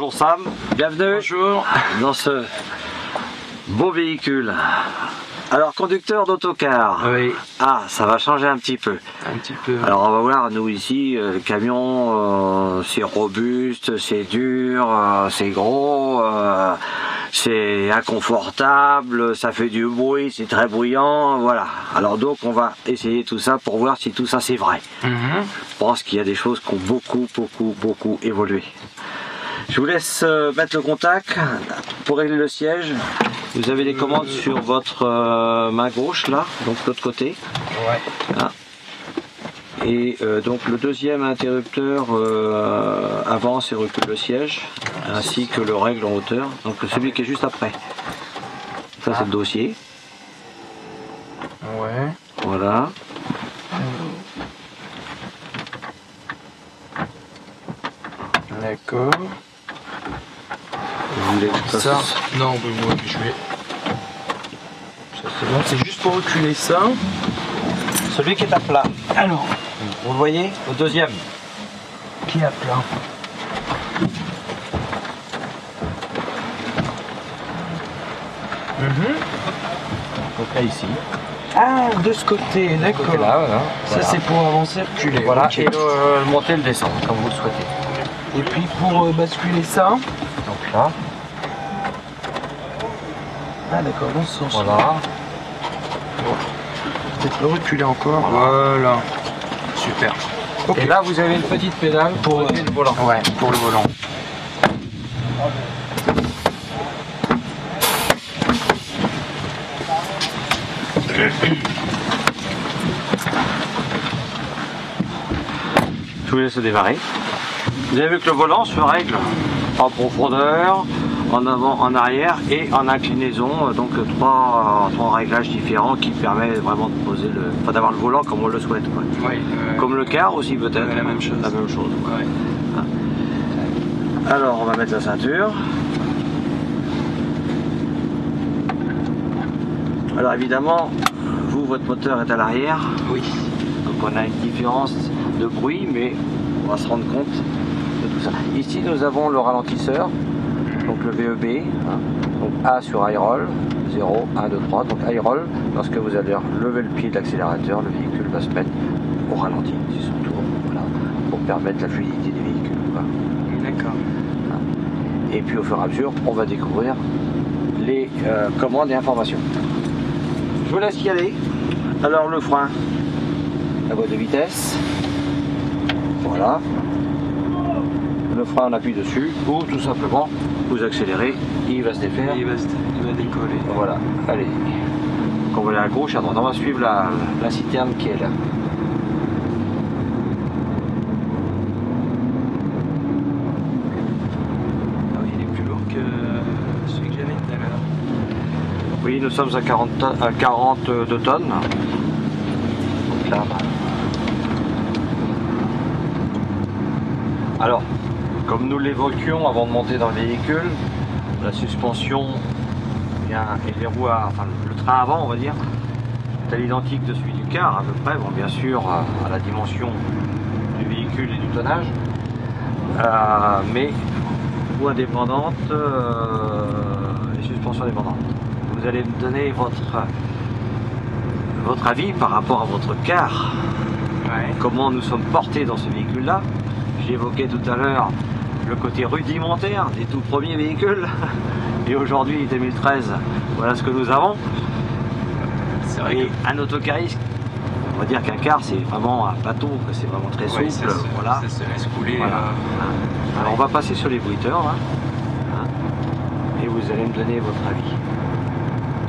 Bonjour Sam, bienvenue. Bonjour. Dans ce beau véhicule. Alors conducteur d'autocar. Oui. Ah, ça va changer un petit peu. Un petit peu. Alors on va voir, nous ici, le camion, c'est robuste, c'est dur, c'est gros, c'est inconfortable, ça fait du bruit, c'est très bruyant, voilà. Alors donc on va essayer tout ça pour voir si tout ça c'est vrai. Je pense qu'il y a des choses qui ont beaucoup évolué. Je vous laisse mettre le contact pour régler le siège. Vous avez les commandes sur votre main gauche là, donc de l'autre côté. Ouais. Là. Et donc le deuxième interrupteur avance et recule le siège, ainsi que le règle en hauteur. Donc celui qui est juste après. Ça c'est le dossier. Ouais. Voilà. D'accord. Vous voulez que Ça, non, oui, je vais. Ça c'est bon, c'est juste pour reculer ça. Celui qui est à plat. Alors, Vous le voyez, au deuxième. qui est à plat? Donc là ici. Ah, de ce côté, d'accord. Là, voilà. Ça c'est pour avancer, reculer. Voilà, ok. et le monter et le descendre, comme vous le souhaitez. Et puis pour basculer ça. Donc là, Ah d'accord, dans ce sens. voilà. Peut-être le reculer encore. Voilà. Super. Ok. Et là, vous avez une petite pédale pour le volant. Ouais, pour le volant. Je vous laisse démarrer. Vous avez vu que le volant se règle en profondeur, en avant, en arrière et en inclinaison. Donc trois réglages différents qui permettent vraiment de poser enfin, d'avoir le volant comme on le souhaite. Quoi. Oui. Comme le car aussi peut-être. La même chose. La même chose. Ouais. Alors on va mettre la ceinture. Alors évidemment, vous, votre moteur est à l'arrière. Oui. Donc on a une différence de bruit, mais on va se rendre compte de tout ça. Ici nous avons le ralentisseur, donc le VEB, hein. Donc A sur high roll, 0, 1, 2, 3. Donc high roll, lorsque vous allez lever le pied de l'accélérateur, le véhicule va se mettre au ralenti, c'est son tour, voilà, pour permettre la fluidité des véhicules. D'accord. Et puis au fur et à mesure, on va découvrir les commandes et informations. Je vous laisse y aller. Alors le frein, la boîte de vitesse, voilà. Le frein, on appuie dessus, ou tout simplement, vous accélérez, il va se défaire. Il va décoller. Voilà, allez. Donc on va aller à gauche, à droite. On va suivre la citerne qui est là. Ah oui, il est plus lourd que celui que j'avais tout à l'heure. Oui, nous sommes à 42 tonnes. Donc là, alors, comme nous l'évoquions avant de monter dans le véhicule, la suspension et les roues, enfin le train avant, on va dire, est à l'identique de celui du car, à peu près. Bon, bien sûr, à la dimension du véhicule et du tonnage, mais roues indépendantes, les suspensions indépendantes. Vous allez me donner votre avis par rapport à votre car. Ouais. Comment nous sommes portés dans ce véhicule-là. J'évoquais tout à l'heure le côté rudimentaire des tout premiers véhicules. Et aujourd'hui, 2013, voilà ce que nous avons. C'est vrai Et un autocariste, on va dire qu'un car, c'est vraiment un bateau, que c'est vraiment très souple. Voilà. Ça se laisse couler. Voilà. Alors on va passer sur les bruiteurs. Hein. Et vous allez me donner votre avis.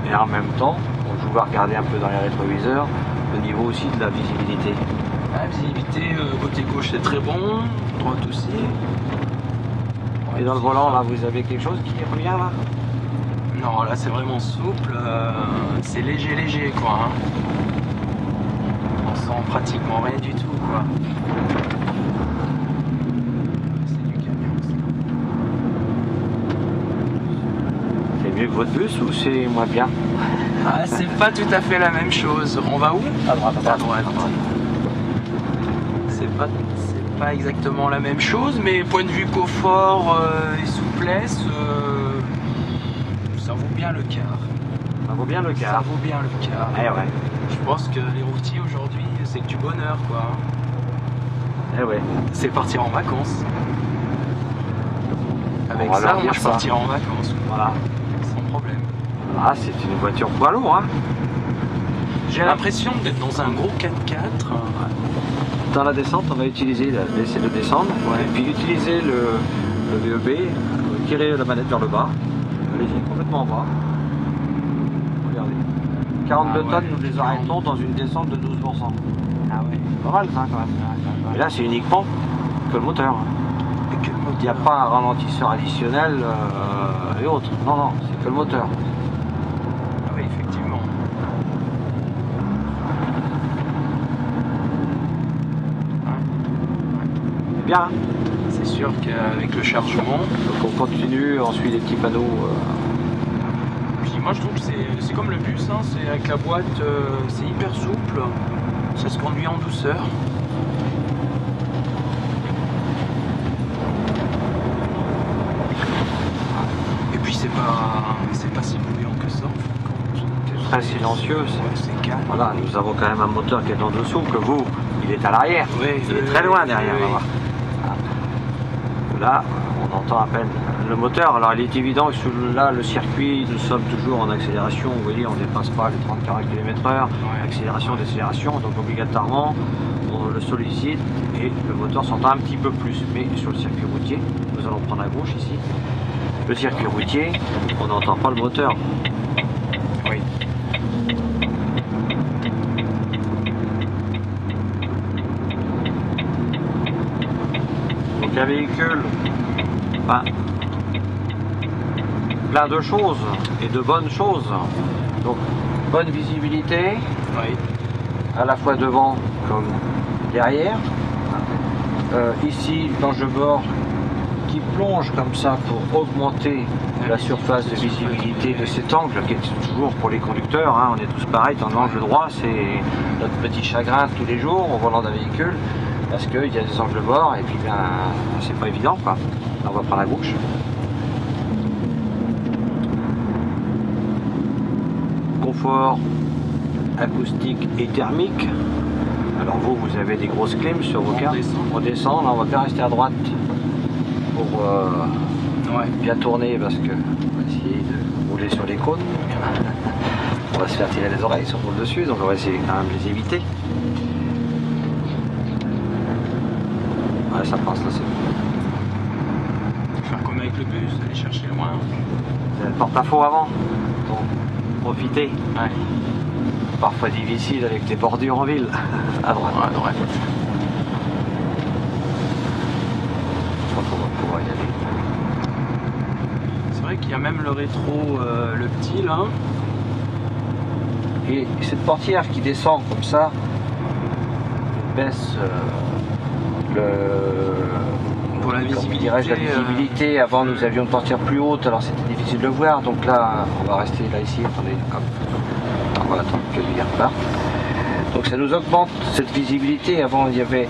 Et en même temps, je vais regarder un peu dans les rétroviseurs, au niveau aussi de la visibilité. La visibilité, côté gauche c'est très bon, droite aussi. Et dans le volant, là, vous avez quelque chose qui revient là? Non, là c'est vraiment souple, c'est léger quoi. Hein. On sent pratiquement rien du tout quoi. C'est du camion ça. C'est mieux que votre bus ou c'est moins bien? Ah, c'est pas tout à fait la même chose. On va où? À droite, À droite. C'est pas pas exactement la même chose, mais point de vue confort et souplesse, ça vaut bien le quart. Ça vaut bien le Ça quart. vaut bien le quart. Eh ouais. Je pense que les routiers aujourd'hui, c'est que du bonheur, quoi. Eh ouais. C'est partir en vacances. Avec On va ça, leur on dire va ça. partir en vacances, Voilà. sans problème. Ah, c'est une voiture poids lourd, hein. J'ai l'impression d'être dans un gros 4x4. Dans la descente, on va utiliser, laisser de descendre, Ouais. et puis utiliser le VEB, tirer la manette vers le bas, allez-y, complètement en bas. Regardez. 42 Ah ouais, tonnes, nous les arrêtons dans une descente de 12%. Ah ouais. Pas mal ça quand même. Et là, c'est uniquement que le moteur. Et que le moteur. Il n'y a pas un ralentisseur additionnel et autres. Non, non, c'est que le moteur. Ah oui, effectivement. C'est bien, hein. C'est sûr qu'avec le chargement, Donc on continue, on suit les petits panneaux. puis moi je trouve que c'est comme le bus, hein, c'est avec la boîte, c'est hyper souple, ça se conduit en douceur. Et puis c'est pas si bruyant que ça. Très silencieux. Ouais, c'est calme. Voilà, nous avons quand même un moteur qui est en dessous, que vous, il est à l'arrière. Oui, Il est oui, très loin oui, derrière, oui. on va voir. Là, on entend à peine le moteur. Alors, il est évident que là, le circuit, nous sommes toujours en accélération. Vous voyez, on ne dépasse pas les 30-40 km/h. Ouais. Accélération, décélération. Donc, obligatoirement, on le sollicite et le moteur s'entend un petit peu plus. Mais sur le circuit routier, nous allons prendre à gauche ici. Le circuit routier, on n'entend pas le moteur. Oui. Donc un véhicule, ben, plein de choses et de bonnes choses. Donc bonne visibilité, Oui. à la fois devant comme derrière. Ici, l'ange de bord qui plonge comme ça pour augmenter la surface de visibilité de cet angle, qui est toujours pour les conducteurs, hein, on est tous pareils, dans l'angle droit, c'est notre petit chagrin de tous les jours au volant d'un véhicule, parce qu'il y a des angles morts et puis ben, c'est pas évident quoi. Là, on va prendre la gauche. Confort acoustique et thermique. Alors vous avez des grosses clims sur vos On cartes. descend. On descend, là, on va bien rester à droite pour Ouais. bien tourner parce que on va essayer de rouler sur les cônes. On va se faire tirer les oreilles si on roule dessus, donc on va essayer quand même de les éviter. Ouais, ça passe là, c'est bon. Faire comme avec le bus, aller chercher loin. Vous avez le porte-à-faux avant, donc profitez. Ouais. Parfois difficile avec les bordures en ville. À droite. Ouais, à droite. Je crois qu'on va pouvoir y aller. C'est vrai qu'il y a même le rétro, le petit là. Et cette portière qui descend comme ça baisse Pour la visibilité. la visibilité. Avant nous avions une portière plus haute, alors c'était difficile de le voir. Donc là, on va rester là ici. Attendez, hop. On va attendre que lui reparte. Donc ça nous augmente cette visibilité. Avant il y avait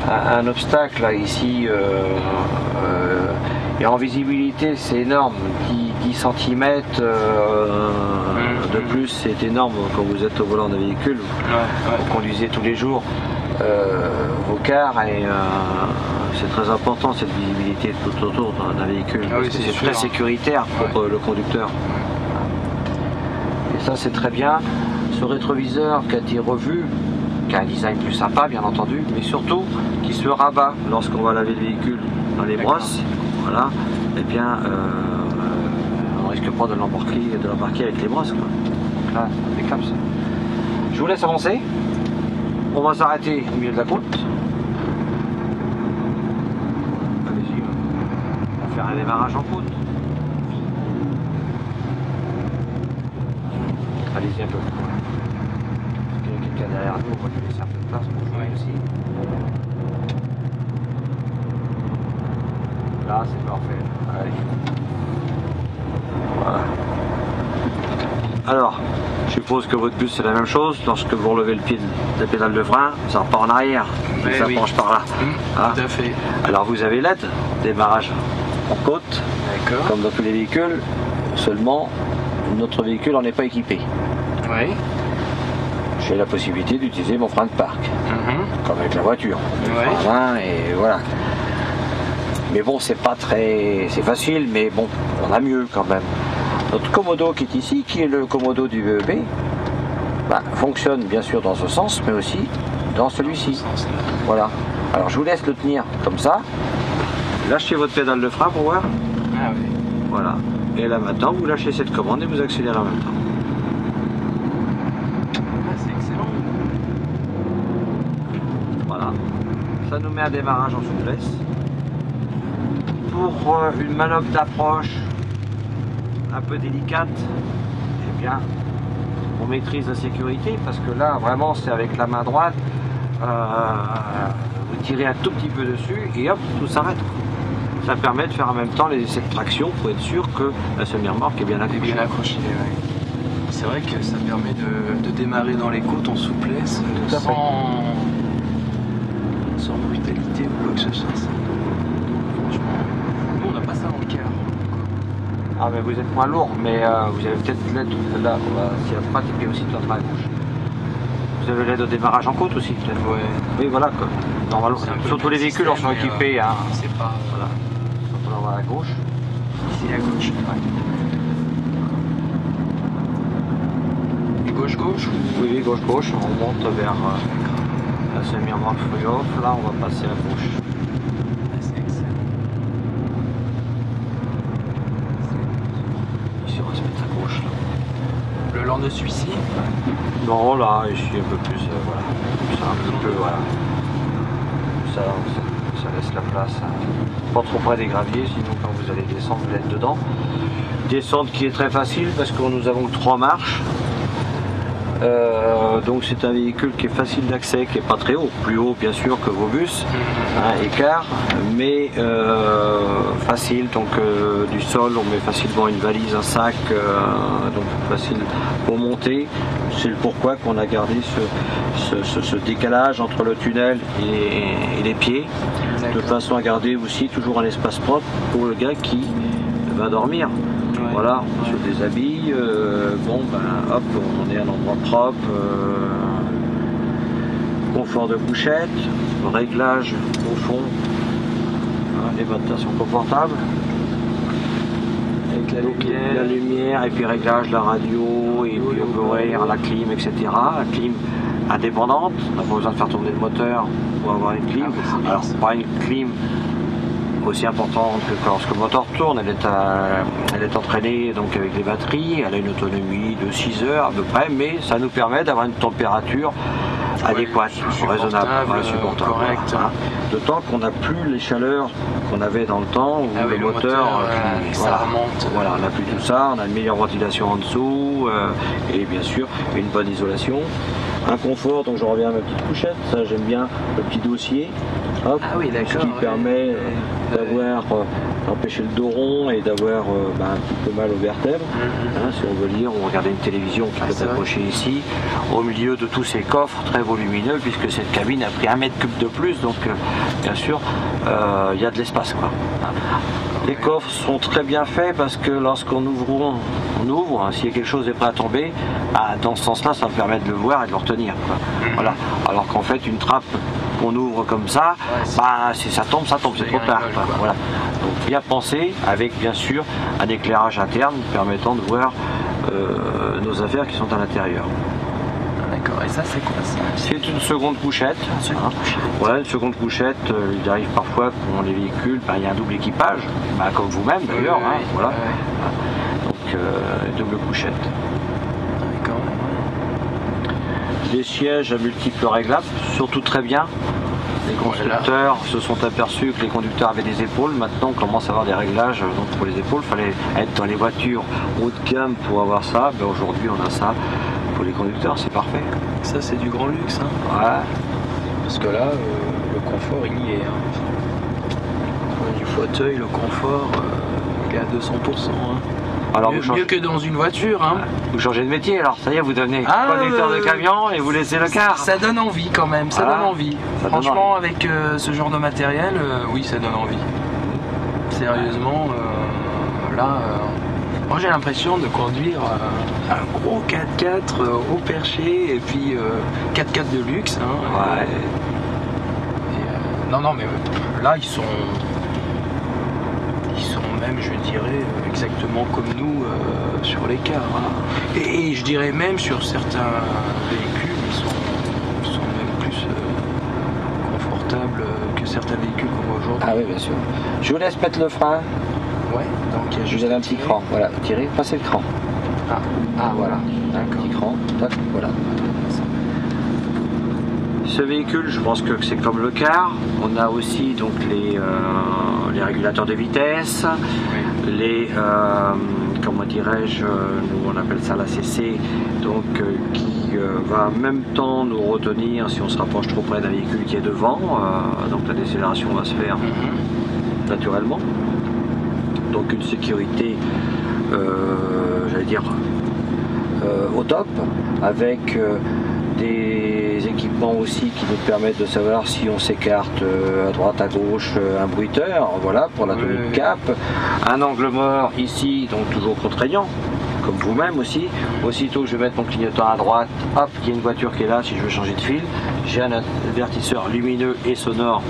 un obstacle là ici. Et en visibilité c'est énorme. 10 cm de plus, c'est énorme quand vous êtes au volant d'un véhicule. Ouais, Vous conduisez tous les jours vos cars et c'est très important cette visibilité tout autour d'un véhicule. Ah oui, parce que c'est c'est très sûr. sécuritaire pour le conducteur. Et ça c'est très bien. Ce rétroviseur qui a été revu, qui a un design plus sympa bien entendu, mais surtout qui se rabat lorsqu'on va laver le véhicule dans les brosses. Voilà, et bien on risque pas de l'embarquer avec les brosses quoi. Donc là, impeccable ça. Je vous laisse avancer. On va s'arrêter au milieu de la côte. Allez-y, on va faire un démarrage en côte. Allez-y un peu. Parce qu'il y a quelqu'un derrière nous, on va lui laisser un peu de place pour jouer aussi. Là, c'est parfait. Allez. Voilà. Alors, je suppose que votre bus c'est la même chose. Lorsque vous relevez le pied de la pédale de frein, ça repart en arrière. Et ça penche par là. Tout à fait. Alors vous avez l'aide, démarrage en côte, comme dans tous les véhicules. Seulement, notre véhicule n'en est pas équipé. Oui. J'ai la possibilité d'utiliser mon frein de parc, comme avec la voiture. Et voilà. Mais bon, c'est pas très, c'est facile, mais bon, on a mieux quand même. Notre Komodo qui est ici, qui est le Komodo du VEB, fonctionne bien sûr dans ce sens, mais aussi dans celui-ci. Voilà. Alors je vous laisse le tenir comme ça. Lâchez votre pédale de frein pour voir. Ah oui. Voilà. Et là maintenant, vous lâchez cette commande et vous accélérez en même temps. Ah, c'est excellent. Voilà. Ça nous met un démarrage en souplesse. Pour une manœuvre d'approche un peu délicate, eh bien, on maîtrise la sécurité parce que là, vraiment, c'est avec la main droite. Vous tirez un tout petit peu dessus et hop, tout s'arrête. Ça permet de faire en même temps les essais de traction pour être sûr que la semi-remorque est bien accrochée. C'est vrai que ça permet de démarrer dans les côtes en souplesse, sans brutalité ou quoi que ce soit. Franchement, nous on n'a pas ça dans le car. Ah mais vous êtes moins lourd, mais vous avez peut-être l'aide là, si la droite et puis aussi de la gauche. Vous avez l'aide au démarrage en côte aussi peut-être. Ouais. Oui voilà quoi. Normalement, surtout les véhicules en sont équipés. C'est pas. Voilà. On va à gauche. Ici à gauche. Ouais. Et gauche-gauche? Oui, gauche-gauche. On monte vers la semi-remorque free-off. Là, on va passer à gauche. C'est excellent. Ici, on va se mettre à gauche. Là. Le lent de celui-ci? Non, là, ici un peu plus. Voilà. Ça, un petit peu, voilà. Ça laisse la place. Pas trop près des graviers, sinon quand vous allez descendre, vous êtes dedans. Descente qui est très facile parce que nous avons 3 marches. Donc c'est un véhicule qui est facile d'accès, qui n'est pas très haut, plus haut bien sûr que vos bus, écart, mais facile, donc du sol on met facilement une valise, un sac, donc facile pour monter. C'est le pourquoi qu'on a gardé ce décalage entre le tunnel et les pieds, de façon à garder aussi toujours un espace propre pour le gars qui va dormir. Voilà, on se déshabille, hop, on est à un endroit propre, confort de couchette, réglage au fond, les bottes sont confortables, avec la lumière et puis réglage, la radio, et puis on peut ouvrir la clim, etc. La clim indépendante, on n'a pas besoin de faire tourner le moteur pour avoir une clim. Alors pas une clim aussi importante que lorsque le moteur tourne, elle est entraînée donc avec les batteries, elle a une autonomie de 6 heures à peu près, mais ça nous permet d'avoir une température adéquate, raisonnable, supportable. Correct. D'autant qu'on n'a plus les chaleurs qu'on avait dans le temps où le moteur ça remonte. Voilà, on n'a plus tout ça, on a une meilleure ventilation en dessous et bien sûr une bonne isolation. Un confort, donc je reviens à ma petite couchette, ça j'aime bien, le petit dossier, hop, ce qui permet d'avoir, d'empêcher le dos rond et d'avoir un petit peu mal aux vertèbres, si on veut lire ou regarder une télévision qui peut être accrochée ici, au milieu de tous ces coffres très volumineux, puisque cette cabine a pris 1 mètre cube de plus, donc bien sûr il y a de l'espace quoi. Les coffres sont très bien faits parce que lorsqu'on ouvre, s'il y a quelque chose est prêt à tomber, dans ce sens-là, ça me permet de le voir et de le retenir. Quoi. Voilà. Alors qu'en fait, une trappe qu'on ouvre comme ça, si ça tombe, c'est trop tard. Quoi. Voilà. Donc bien pensé, avec bien sûr un éclairage interne permettant de voir nos affaires qui sont à l'intérieur. D'accord, et ça c'est quoi ça? C'est une seconde couchette. Voilà, une seconde couchette, il arrive parfois que dans les véhicules, il y a un double équipage, comme vous-même d'ailleurs. Voilà. Donc double couchette. D'accord. Les sièges à multiples réglables, surtout très bien. Les constructeurs se sont aperçus que les conducteurs avaient des épaules. Maintenant, on commence à avoir des réglages donc pour les épaules. Il fallait être dans les voitures haut de gamme pour avoir ça. Aujourd'hui, on a ça. Pour les conducteurs, c'est parfait. Ça, c'est du grand luxe. Ouais. Parce que là, le confort, il y est. Du fauteuil, le confort, il est à 200%. Alors, mieux que dans une voiture. Hein. Vous changez de métier alors, ça y est, vous devenez conducteur de camion et vous laissez le car. Ça donne envie quand même, ça donne envie. Franchement, avec ce genre de matériel, oui, ça donne envie. Sérieusement, moi j'ai l'impression de conduire un gros 4x4 au perché et puis 4x4 de luxe. Hein, ouais. Non, mais là ils sont même, je dirais, exactement comme nous sur les cars. Hein. Et je dirais même sur certains véhicules, ils sont même plus confortables que certains véhicules qu'on voit aujourd'hui. Ah oui, bien sûr. Je vous laisse mettre le frein. Ouais, donc il y a juste. Vous avez un petit cran, voilà, tirez, passez le cran. Voilà, un petit cran, tac, voilà. Ce véhicule, je pense que c'est comme le car. On a aussi donc les régulateurs de vitesse, les comment dirais-je, nous on appelle ça la CC, donc qui va en même temps nous retenir si on se rapproche trop près d'un véhicule qui est devant, donc la décélération va se faire naturellement. Donc une sécurité, j'allais dire, au top, avec des équipements aussi qui nous permettent de savoir si on s'écarte à droite, à gauche, un bruiteur, voilà, pour la tenue de cap, un angle mort ici, donc toujours contraignant, comme vous-même aussi. Aussitôt que je vais mettre mon clignotant à droite, hop, il y a une voiture qui est là, si je veux changer de fil, j'ai un avertisseur lumineux et sonore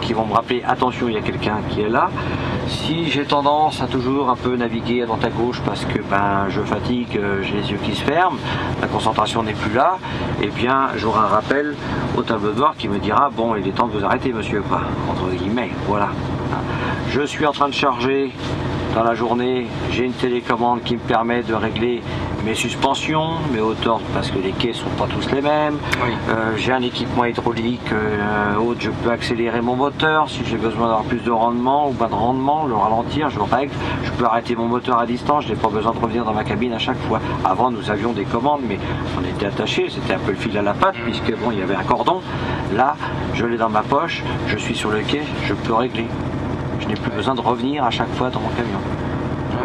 qui vont me rappeler, attention, il y a quelqu'un qui est là. Si j'ai tendance à toujours un peu naviguer à droite à gauche parce que je fatigue, j'ai les yeux qui se ferment, la concentration n'est plus là, eh bien j'aurai un rappel au tableau de bord qui me dira, bon, il est temps de vous arrêter monsieur, quoi, entre guillemets, voilà. Je suis en train de charger dans la journée, j'ai une télécommande qui me permet de régler mes suspensions, mes hauteurs, parce que les quais sont pas tous les mêmes. J'ai un équipement hydraulique haute, je peux accélérer mon moteur si j'ai besoin d'avoir plus de rendement ou pas de rendement, le ralentir, je le règle. Je peux arrêter mon moteur à distance, je n'ai pas besoin de revenir dans ma cabine à chaque fois. Avant nous avions des commandes, mais on était attachés, c'était un peu le fil à la patte, puisque bon, il y avait un cordon. Là, je l'ai dans ma poche, je suis sur le quai, je peux régler. Je n'ai plus besoin de revenir à chaque fois dans mon camion.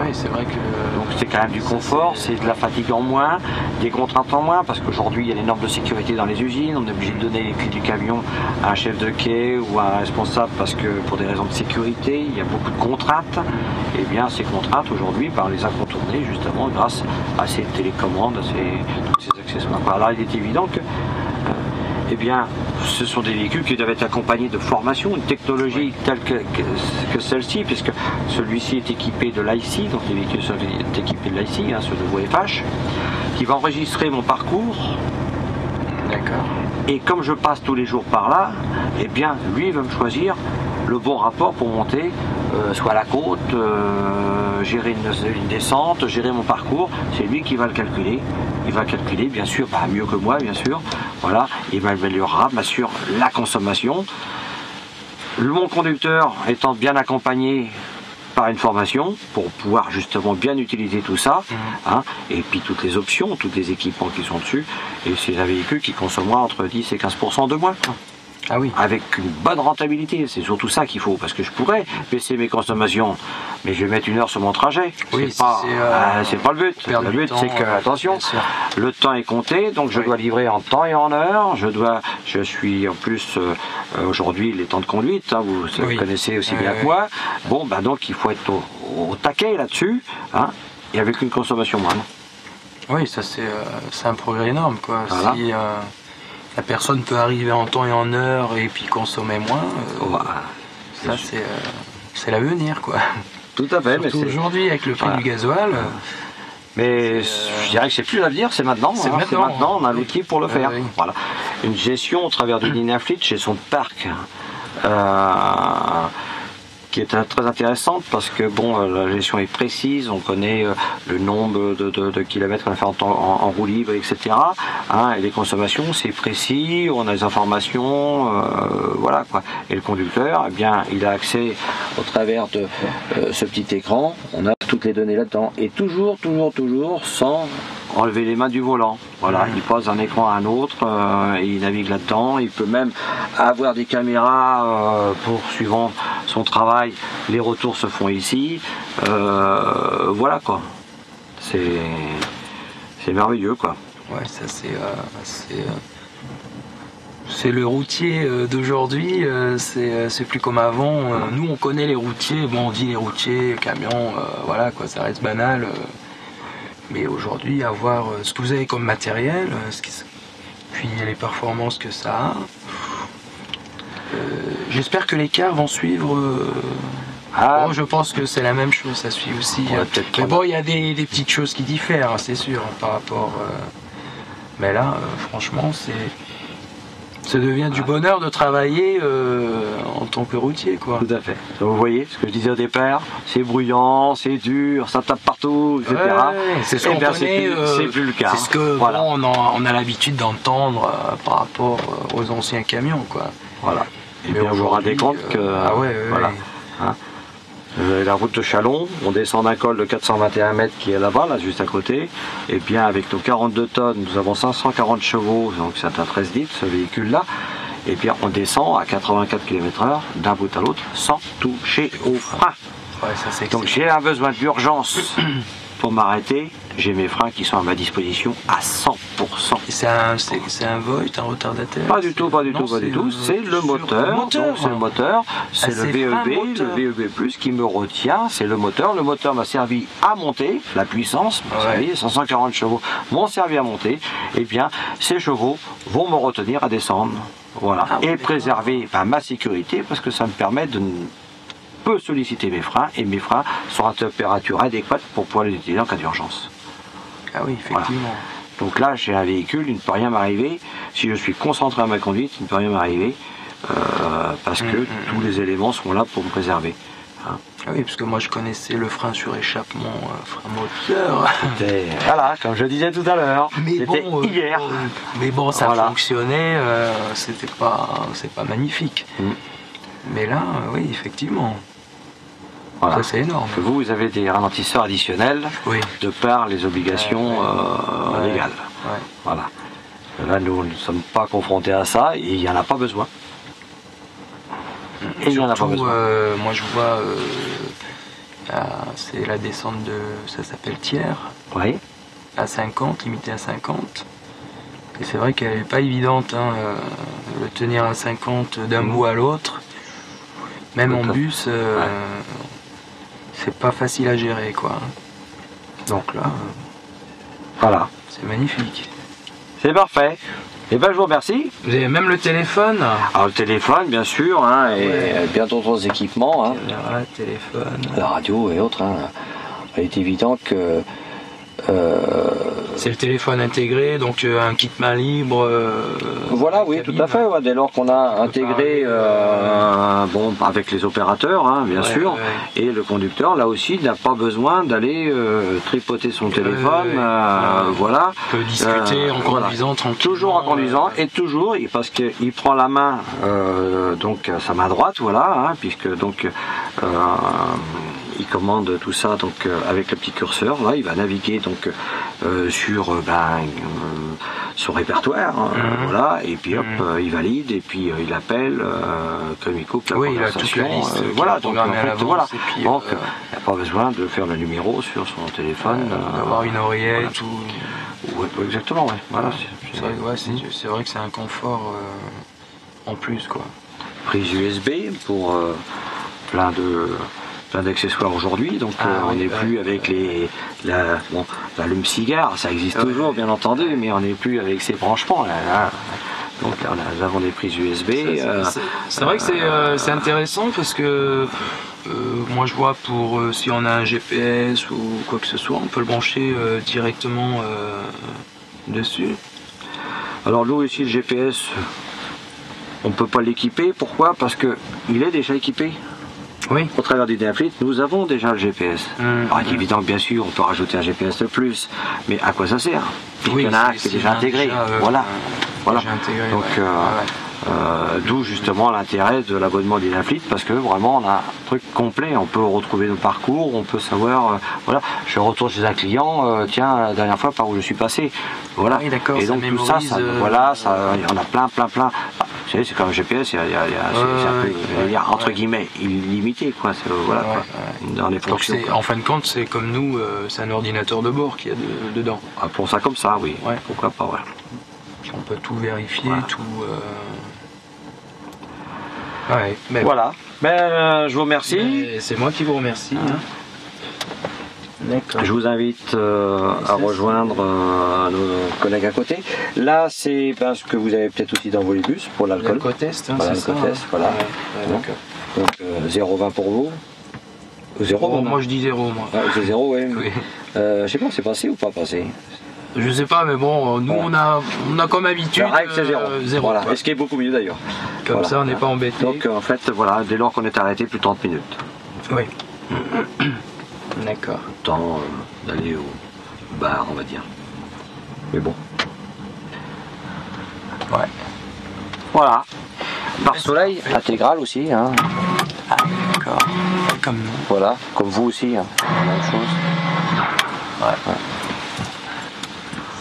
Oui, c'est vrai que... Donc c'est quand même du confort, c'est de la fatigue en moins, des contraintes en moins, parce qu'aujourd'hui il y a les normes de sécurité dans les usines, on est obligé de donner les clés du camion à un chef de quai ou à un responsable parce que pour des raisons de sécurité, il y a beaucoup de contraintes. Et bien ces contraintes aujourd'hui, on les a contournées justement grâce à ces télécommandes, à tous ces accessoires. Alors il est évident que eh bien, ce sont des véhicules qui doivent être accompagnés de formation, une technologie telle que celle-ci, puisque celui-ci est équipé de l'IC, donc les véhicules sont équipés de l'IC, ceux de VFH, qui va enregistrer mon parcours. D'accord. Et comme je passe tous les jours par là, eh bien, lui va me choisir le bon rapport pour monter, soit à la côte, gérer une descente, gérer mon parcours. C'est lui qui va le calculer. Il va calculer, bien sûr, mieux que moi, bien sûr. Voilà, il m'améliorera, bien sûr, la consommation. Mon conducteur étant bien accompagné par une formation pour pouvoir justement bien utiliser tout ça, et puis toutes les options, tous les équipements qui sont dessus. Et c'est un véhicule qui consommera entre 10 et 15% de moins. Ah oui. Avec une bonne rentabilité, c'est surtout ça qu'il faut, parce que je pourrais baisser mes consommations, mais je vais mettre 1 heure sur mon trajet. Oui, c'est pas le but. Le but c'est que, attention, le temps est compté, donc je dois livrer en temps et en heure. Je suis en plus aujourd'hui les temps de conduite, vous connaissez aussi bien que moi. Bon, donc il faut être au taquet là-dessus, et avec une consommation moindre. Oui, ça c'est un progrès énorme, quoi. Voilà. Si la personne peut arriver en temps et en heure et puis consommer moins, ça c'est l'avenir, quoi. Tout à fait. Surtout aujourd'hui avec le prix du gasoil. Mais je dirais que c'est plus l'avenir, c'est maintenant. C'est maintenant, on a l'outil pour le faire. Voilà. Une gestion au travers du Dynafleet chez son parc. Qui est très intéressante parce que la gestion est précise, on connaît le nombre de kilomètres qu'on a fait en roue libre, etc. Et les consommations, c'est précis, on a les informations, voilà quoi. Et le conducteur, eh bien, il a accès au travers de ce petit écran, on a toutes les données là-dedans. Et toujours sans enlever les mains du volant. Voilà, il passe d'un écran à un autre, et il navigue là-dedans. Il peut même avoir des caméras pour suivant son travail, les retours se font ici. Voilà quoi. C'est merveilleux quoi. Ouais, ça c'est le routier d'aujourd'hui, c'est plus comme avant. Nous on connaît les routiers, bon on dit les routiers, camions, voilà quoi, ça reste banal. Mais aujourd'hui avoir ce que vous avez comme matériel, puis les performances que ça a, j'espère que les cars vont suivre. Bon, je pense que c'est la même chose, ça suit aussi. Mais bon, il y a des petites choses qui diffèrent, hein, c'est sûr, par rapport. Mais là, franchement, ça devient du bonheur de travailler en tant que routier, quoi. Tout à fait. Vous voyez ce que je disais au départ, c'est bruyant, c'est dur, ça tape partout, etc. Ouais, c'est ce qu'on connaît, c'est plus le cas. C'est ce que voilà. Bon, on a l'habitude d'entendre par rapport aux anciens camions, quoi. Voilà. Et bien vous vous rendez compte que voilà. Hein, la route de Châlons, on descend d'un col de 421 mètres qui est là-bas, là juste à côté. Et bien avec nos 42 tonnes, nous avons 540 chevaux, donc c'est un 13 litres ce véhicule-là. Et bien on descend à 84 km/h d'un bout à l'autre sans toucher au frein. Ouais, ça, c'est donc j'ai un besoin d'urgence pour m'arrêter. J'ai mes freins qui sont à ma disposition à 100%. C'est un Voith, un retardateur? Pas du tout, pas du tout, pas du tout. C'est le moteur. C'est le moteur. C'est le VEB, le VEB+, qui me retient. C'est le moteur. Le moteur m'a servi à monter. La puissance m'a servi. 540 chevaux m'ont servi à monter. Et bien, ces chevaux vont me retenir à descendre. Voilà. Et préserver ma sécurité parce que ça me permet de peu solliciter mes freins. Et mes freins sont à température adéquate pour pouvoir les utiliser en cas d'urgence. Ah oui, effectivement. Voilà. Donc là, j'ai un véhicule, il ne peut rien m'arriver. Si je suis concentré à ma conduite, il ne peut rien m'arriver. Parce que tous les éléments sont là pour me préserver. Hein. Ah oui, parce que moi je connaissais le frein sur échappement, frein moteur. Voilà, comme je disais tout à l'heure. C'était bon, hier. Mais bon, ça fonctionnait, c'est pas magnifique. Mais là, oui, effectivement. Voilà. Ça c'est énorme. Que vous avez des ralentisseurs additionnels de par les obligations légales. Ouais. Voilà. Là, nous ne sommes pas confrontés à ça et il n'y en a pas besoin. Et il n'y en a pas besoin. Moi je vois, c'est la descente de, ça s'appelle Thiers. Oui. À 50, limitée à 50. Et c'est vrai qu'elle n'est pas évidente, hein, le tenir à 50 d'un bout à l'autre. Même en bus, c'est pas facile à gérer, quoi. Donc là, voilà, c'est magnifique. C'est parfait. Et ben je vous remercie. Vous avez même le téléphone. Alors le téléphone, bien sûr, hein, et bien d'autres équipements. Hein. Caméra, téléphone. La radio et autres. Hein. Il est évident que c'est le téléphone intégré, donc un kit main libre. Voilà, oui, tout à fait. Ouais, dès lors qu'on a intégré, bon, avec les opérateurs, hein, bien sûr, et le conducteur, là aussi, n'a pas besoin d'aller tripoter son téléphone. Voilà. Il peut discuter en conduisant tranquillement. Toujours en conduisant et toujours, parce qu'il prend la main, donc sa main droite, voilà, hein, puisque donc il commande tout ça donc avec le petit curseur. Là, il va naviguer donc sur son répertoire, voilà, et puis hop, il valide et puis il appelle, comme il coupe la conversation. Voilà, donc en fait, voilà. Donc, il n'y a pas besoin de faire le numéro sur son téléphone. D'avoir une oreillette ou. Exactement, ouais. Voilà. C'est vrai que c'est un confort en plus, quoi. Prise USB pour plein d'accessoires aujourd'hui, donc on n'est plus avec l'allume-cigare, ça existe toujours bien entendu, mais on n'est plus avec ces branchements là. Donc là nous avons des prises USB. C'est vrai que c'est intéressant parce que moi je vois pour si on a un GPS ou quoi que ce soit, on peut le brancher directement dessus. Alors nous ici le GPS, on ne peut pas l'équiper, pourquoi? Parce que il est déjà équipé. Oui. Au travers du DFLIT, nous avons déjà le GPS. Alors, il est évident que bien sûr, on peut rajouter un GPS de plus, mais à quoi ça sert? Il y en a un qui est déjà intégré. Voilà. Déjà intégré, donc, D'où justement l'intérêt de l'abonnement d'Inaflit, parce que vraiment on a un truc complet, on peut retrouver nos parcours, on peut savoir, voilà, je retourne chez un client, tiens, la dernière fois par où je suis passé, voilà. Oui, d'accord, et donc ça tout ça, mémorise, voilà, il y en a plein. Vous savez, c'est comme un GPS, c'est un peu, entre guillemets, illimité, quoi, voilà, ouais, quoi, ouais. dans les fonctions. En fin de compte, c'est comme nous, c'est un ordinateur de bord qu'il y a dedans. Ah, pour ça comme ça, oui, ouais. Pourquoi pas, ouais. On peut tout vérifier, voilà. tout... Ouais, mais voilà, je vous remercie. C'est moi qui vous remercie. Hein. Je vous invite à rejoindre nos collègues à côté. Là, c'est ce que vous avez peut-être aussi dans vos bus pour l'alcool. L'alcotest, hein, voilà, c'est ça. Voilà. Ouais, donc 0,20 pour vous. 0, moi je dis 0, moi. Ah, c'est 0, oui. Oui. Je sais pas, c'est passé ou pas passé? Je sais pas, mais bon, nous voilà. on a comme habitude. La règle c'est 0. Voilà. Quoi. Et ce qui est beaucoup mieux d'ailleurs. Comme voilà. ça, on n'est pas embêté. Donc en fait, voilà, dès lors qu'on est arrêté, plus de 30 minutes. Oui. D'accord. Temps d'aller au bar, on va dire. Mais bon. Ouais. Voilà. Bar soleil intégral aussi. Hein. Ah, d'accord. Comme nous. Voilà, comme vous aussi. Hein. La même chose. Ouais.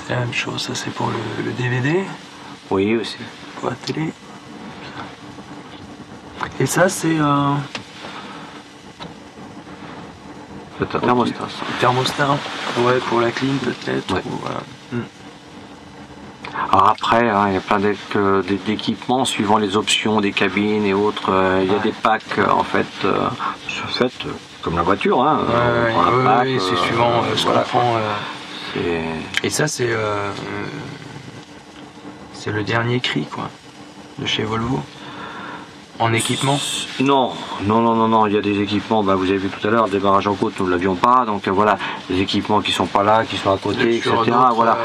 C'est la même chose, ça c'est pour le DVD. Oui, aussi. Pour la télé. Et ça c'est C'est un thermostat. Thermostat. Ouais, pour la clim peut-être. Ouais. Ou, voilà. Alors après, hein, il y a plein d'équipements suivant les options des cabines et autres. Il y a des packs en fait, comme la voiture. Hein, oui, c'est suivant ce qu'on prend. Et ça c'est le dernier cri quoi, de chez Volvo. En équipement? Non, il y a des équipements, vous avez vu tout à l'heure, le démarrage en côte, nous ne l'avions pas, donc voilà, des équipements qui sont pas là, qui sont à côté, etc. Voilà.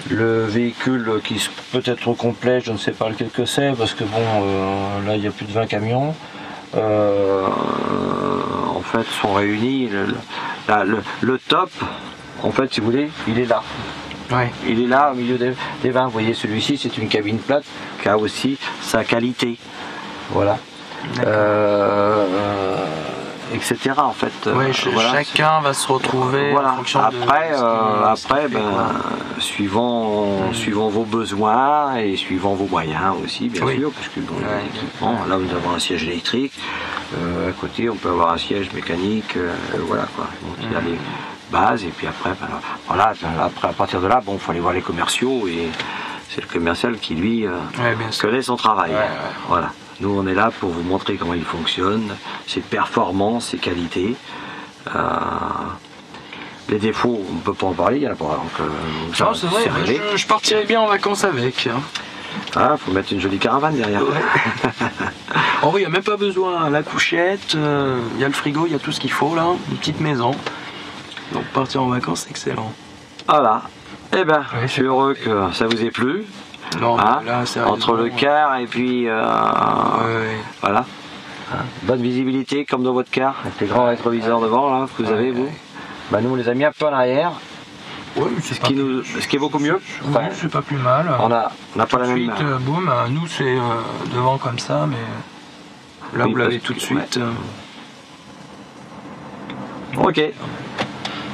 Le véhicule qui peut être complet, je ne sais pas lequel que c'est, parce que là il y a plus de 20 camions, en fait sont réunis, le top, en fait si vous voulez, il est là. Ouais. Il est là au milieu des 20, vous voyez celui-ci c'est une cabine plate qui a aussi sa qualité. Voilà. Etc. en fait. Ouais, chacun va se retrouver en fonction après, suivant vos besoins et suivant vos moyens aussi, bien sûr, parce que là nous avons un siège électrique, à côté on peut avoir un siège mécanique, voilà quoi. Donc il y a les bases et puis après, après à partir de là, il faut aller voir les commerciaux et c'est le commercial qui lui connaît son travail. Voilà. Nous, on est là pour vous montrer comment il fonctionne, ses performances, ses qualités. Les défauts, on ne peut pas en parler, il y en a pas. Donc, non, c'est vrai, je partirais bien en vacances avec. Ah, faut mettre une jolie caravane derrière. Ouais. Oh oui, il n'y a même pas besoin. La couchette, il y a le frigo, il y a tout ce qu'il faut là. Une petite maison. Donc partir en vacances, c'est excellent. Voilà. Eh bien, je suis heureux que ça vous ait plu. Non, là, entre le car et puis voilà. Bonne visibilité comme dans votre car, avec les grands rétroviseurs devant là, que vous avez vous. Nous on les a mis un peu en arrière. Ouais, ce qui est beaucoup mieux. Oui, c'est pas plus mal. On n'a pas la même. Boum, nous c'est devant comme ça, mais là vous l'avez tout de suite. Ok.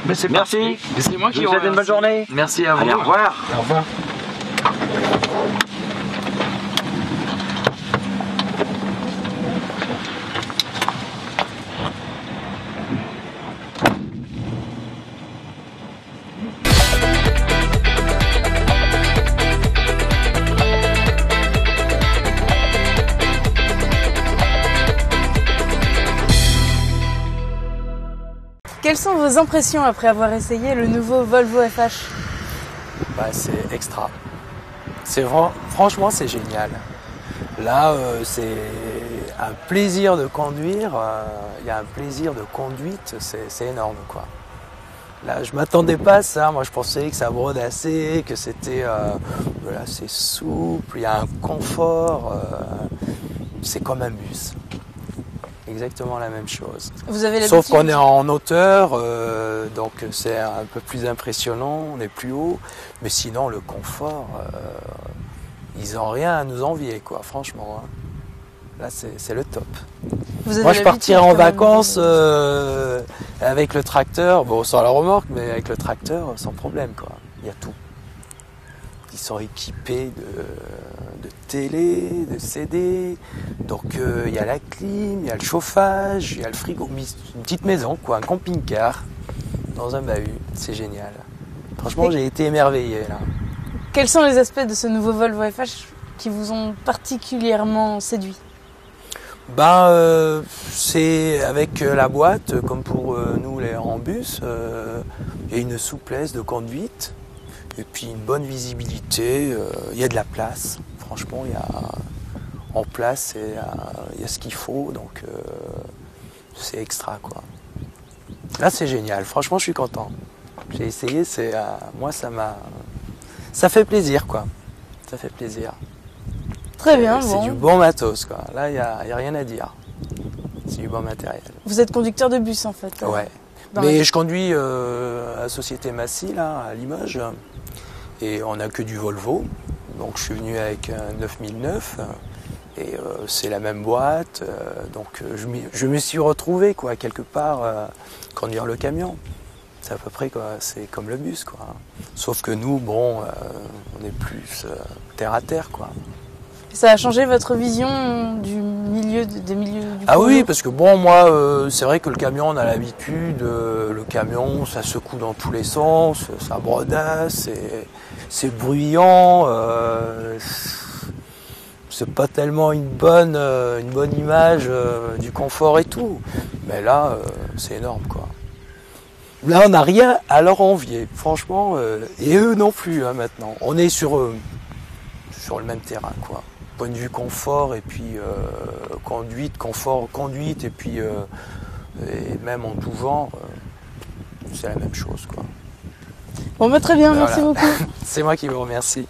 Merci. C'est moi qui vous souhaite une bonne journée. Merci à vous. Allez, au revoir. Au revoir. Quelles sont vos impressions après avoir essayé le nouveau Volvo FH? C'est extra. Franchement, c'est génial. Là, c'est un plaisir de conduire. Il y a un plaisir de conduite, c'est énorme, quoi. Là, je m'attendais pas à ça. Moi, je pensais que ça brode assez, que c'était c'est souple. Il y a un confort. C'est comme un bus. Exactement la même chose. Vous avez sauf qu'on est en hauteur, donc c'est un peu plus impressionnant, on est plus haut, mais sinon le confort, ils ont rien à nous envier, quoi, franchement. Hein. Là, c'est le top. Vous avez Moi, je partirais en l'habitude, quand même, vacances avec le tracteur, bon, sans la remorque, mais avec le tracteur, sans problème, quoi. Il y a tout. Ils sont équipés de télé, de CD, donc il y a la clim, il y a le chauffage, il y a le frigo, une petite maison, quoi, un camping-car dans un bahut, c'est génial. Franchement, j'ai été émerveillé, là. Quels sont les aspects de ce nouveau Volvo FH qui vous ont particulièrement séduit? C'est avec la boîte, comme pour nous les Rambus, il y a une souplesse de conduite et puis une bonne visibilité, il y a de la place, franchement il y a en place et il y a ce qu'il faut, donc c'est extra, quoi. Là c'est génial, franchement je suis content. J'ai essayé, moi ça fait plaisir, quoi. Ça fait plaisir. Très bien, C'est bon. du bon matos, quoi. Là, il n'y a rien à dire. C'est du bon matériel. Vous êtes conducteur de bus en fait. Ouais. Dans Mais la- je conduis à la société Massy, là, à Limoges. Et on n'a que du Volvo. Donc je suis venu avec un 9009. Et c'est la même boîte. Donc je me suis retrouvé, quoi, quelque part, conduire le camion. C'est à peu près, quoi, c'est comme le bus, quoi. Sauf que nous, bon, on est plus terre à terre, quoi. Ça a changé votre vision des milieux du Ah polo? oui, parce que bon, moi, c'est vrai que le camion, on a l'habitude, le camion, ça secoue dans tous les sens, ça brodasse, c'est bruyant, c'est pas tellement une bonne image du confort et tout. Mais là, c'est énorme, quoi. Là, on n'a rien à leur envier, franchement, et eux non plus, hein, maintenant. On est sur le même terrain, quoi. Point de vue confort et puis conduite et puis et même en tout genre, c'est la même chose, quoi. Bon, bah, très bien, Voilà. merci beaucoup. C'est moi qui vous remercie.